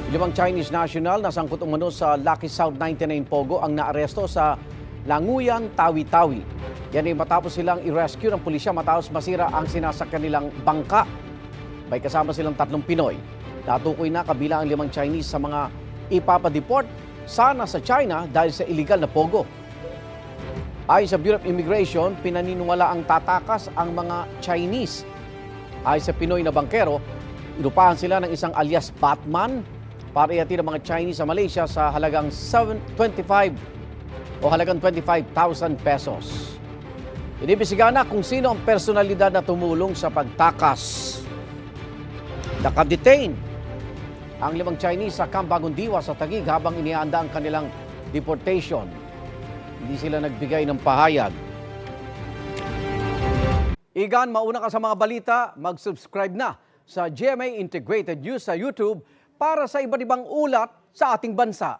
Limang Chinese national na sangkot umano sa Lucky South 99 Pogo ang naaresto sa Languyan, Tawi-Tawi. Yan ay matapos silang i-rescue ng pulisya matapos masira ang sinasakyan nilang bangka. May kasama silang 3 Pinoy. Natukoy na kabilang ang 5 Chinese sa mga ipapadeport sana sa China dahil sa illegal na pogo. Ayon sa Bureau of Immigration, pinaniniwala ang tatakas ang mga Chinese. Ayon sa Pinoy na bangkero, inupahan sila ng isang alias Batman para ihatid ang mga Chinese sa Malaysia sa halagang 25,000 pesos. Inibisigan na kung sino ang personalidad na tumulong sa pagtakas. Nakadetain ang 5 Chinese sa Camp Bagong Diwa sa Taguig habang inihaanda ang kanilang deportation. Hindi sila nagbigay ng pahayag. Igan, mauna ka sa mga balita, mag-subscribe na sa GMA Integrated News sa YouTube para sa iba't ibang ulat sa ating bansa.